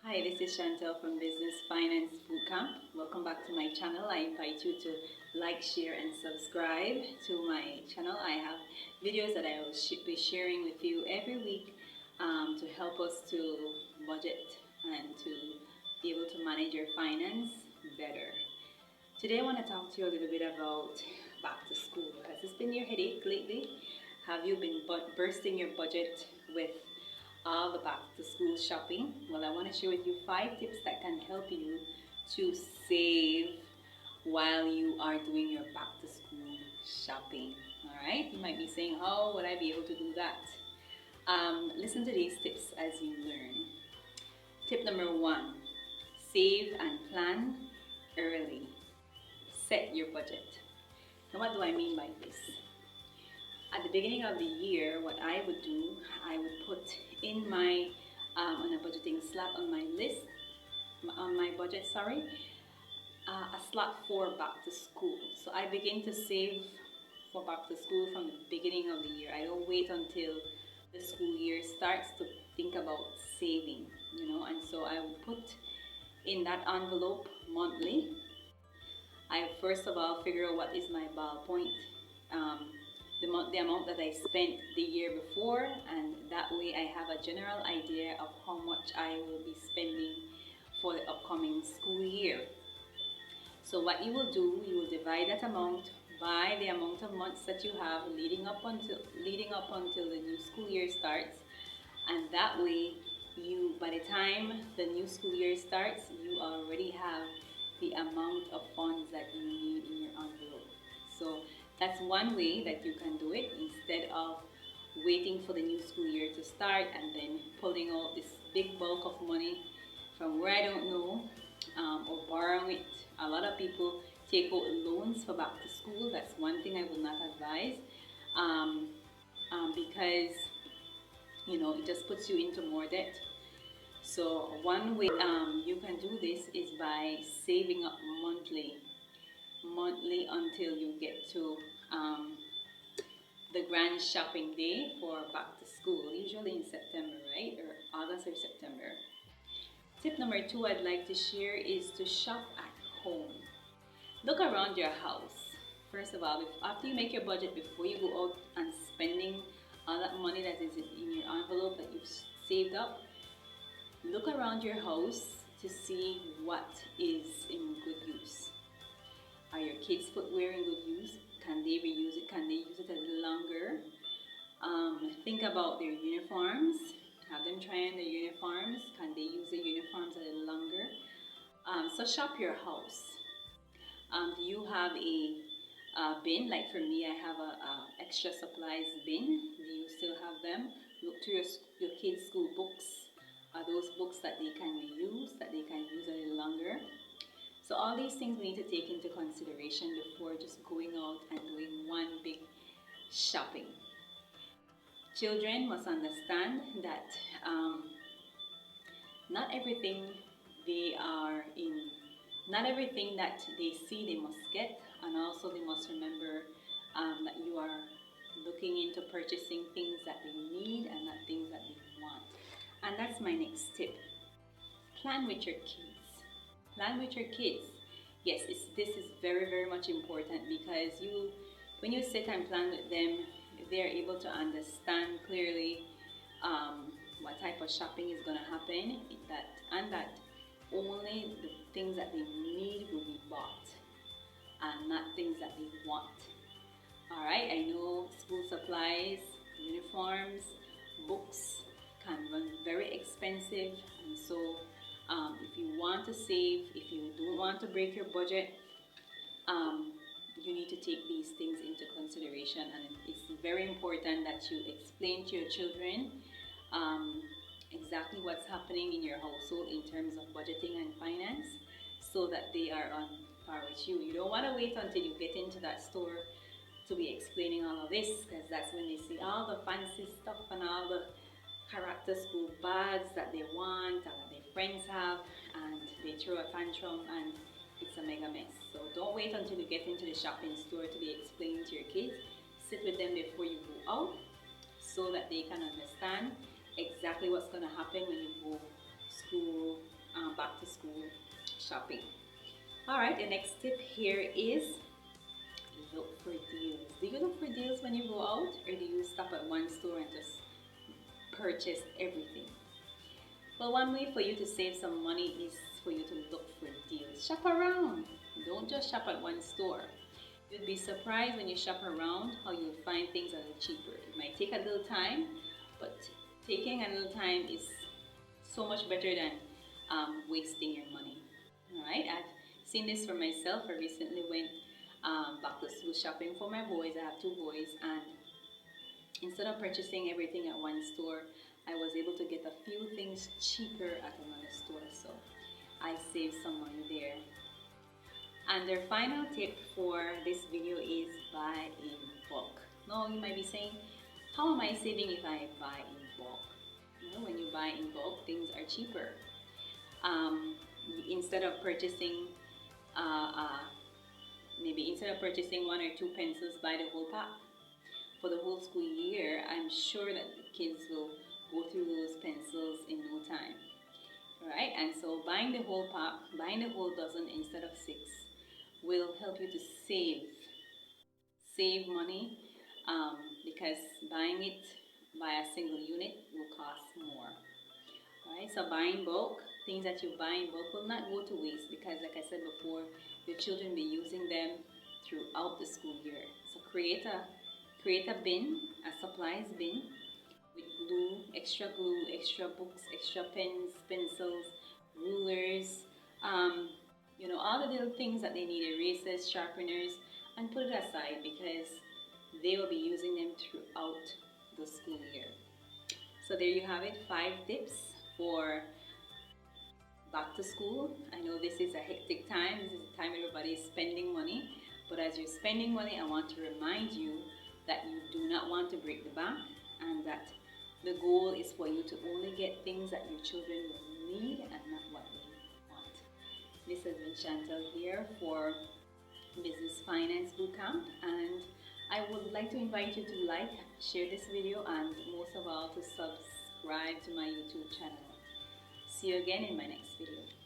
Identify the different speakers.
Speaker 1: Hi, this is Chantel from Business Finance Bootcamp. Welcome back to my channel. I invite you to like, share, and subscribe to my channel. I have videos that I will be sharing with you every week to help us to budget and to be able to manage your finance better. Today I want to talk to you a little bit about back to school. Has this been your headache lately? Have you been bursting your budget with all the back to school shopping? Well, I want to share with you 5 tips that can help you to save while you are doing your back to school shopping. Alright, you might be saying, how would I be able to do that? Listen to these tips as you learn. Tip number 1, save and plan early. Set your budget. Now, what do I mean by this? At the beginning of the year, what I would do, I would put in my, on a budgeting slot on my list, on my budget, a slot for back to school. So I begin to save for back to school from the beginning of the year. I don't wait until the school year starts to think about saving, and so I would put in that envelope monthly. I first of all figure out what is my ballpoint, the amount that I spent the year before, and that way I have a general idea of how much I will be spending for the upcoming school year. So what you will do, you will divide that amount by the amount of months that you have leading up until the new school year starts, and that way by the time the new school year starts, you already have the amount of funds that you need in your envelope. So that's one way that you can do it, instead of waiting for the new school year to start and then pulling out this big bulk of money from where I don't know, or borrowing it. A lot of people take out loans for back to school. That's one thing I would not advise, because it just puts you into more debt. So one way you can do this is by saving up monthly until you get to the grand shopping day for back to school, usually in September, right? Or August or September. Tip number 2 I'd like to share is to shop at home. Look around your house. First of all, after you make your budget, before you go out and spending all that money that is in your envelope that you've saved up, look around your house to see what is in good use. Are your kids' footwear in good use? Can they reuse it? Can they use it a little longer? Think about their uniforms. Have them try on their uniforms. Can they use their uniforms a little longer? So shop your house. Do you have a bin? Like for me, I have a extra supplies bin. Do you still have them? Look to your kids' school books. Are those books that they can reuse, that they can use a little longer? So all these things we need to take into consideration before just going out and doing one big shopping. Children must understand that not everything that they see they must get, and also they must remember that you are looking into purchasing things that they need and not things that they want. And that's my next tip. Plan with your kids. Plan with your kids. Yes, this is very, very much important, because when you sit and plan with them, they're able to understand clearly what type of shopping is going to happen, and that only the things that they need will be bought and not things that they want. Alright, I know school supplies, uniforms, books can run very expensive, and so if you want to save, if you don't want to break your budget, you need to take these things into consideration, and it's very important that you explain to your children exactly what's happening in your household in terms of budgeting and finance, so that they are on par with you. You don't want to wait until you get into that store to be explaining all of this, because that's when they see all the fancy stuff and all the character school bags that they want and that their friends have, and they throw a tantrum and it's a mega mess. So don't wait until you get into the shopping store to be explaining to your kids. Sit with them before you go out so that they can understand exactly what's going to happen when you go school school shopping. Alright, the next tip here is look for deals. Do you look for deals when you go out, or do you stop at one store and just purchase everything? Well, one way for you to save some money is for you to look for deals. Shop around. Don't just shop at one store. You'd be surprised when you shop around how you'll find things that are cheaper. It might take a little time, but taking a little time is so much better than wasting your money. Alright, I've seen this for myself. I recently went back to school shopping for my boys. I have 2 boys, and instead of purchasing everything at one store, I was able to get a few things cheaper at another store, so I saved some money there. And their final tip for this video is buy in bulk. Now you might be saying, how am I saving if I buy in bulk? You know, when you buy in bulk, things are cheaper. Instead of purchasing maybe instead of purchasing 1 or 2 pencils, buy the whole pack. For the whole school year, I'm sure that the kids will go through those pencils in no time. Right? And so buying the whole pack, buying the whole dozen instead of 6 will help you to save money, because buying it by a single unit will cost more. Right? So buying bulk, things that you buy in bulk will not go to waste, because like I said before, your children will be using them throughout the school year. So create a bin, a supplies bin, with glue, extra books, extra pens, pencils, rulers, you know, all the little things that they need, erasers, sharpeners, and put it aside, because they will be using them throughout the school year. So there you have it, 5 tips for back to school. I know this is a hectic time. This is the time everybody is spending money. But as you're spending money, I want to remind you that you do not want to break the bank, and that the goal is for you to only get things that your children will need and not what they want. This has been Chantel here for Business Finance Bootcamp, and I would like to invite you to like, share this video, and most of all to subscribe to my YouTube channel. See you again in my next video.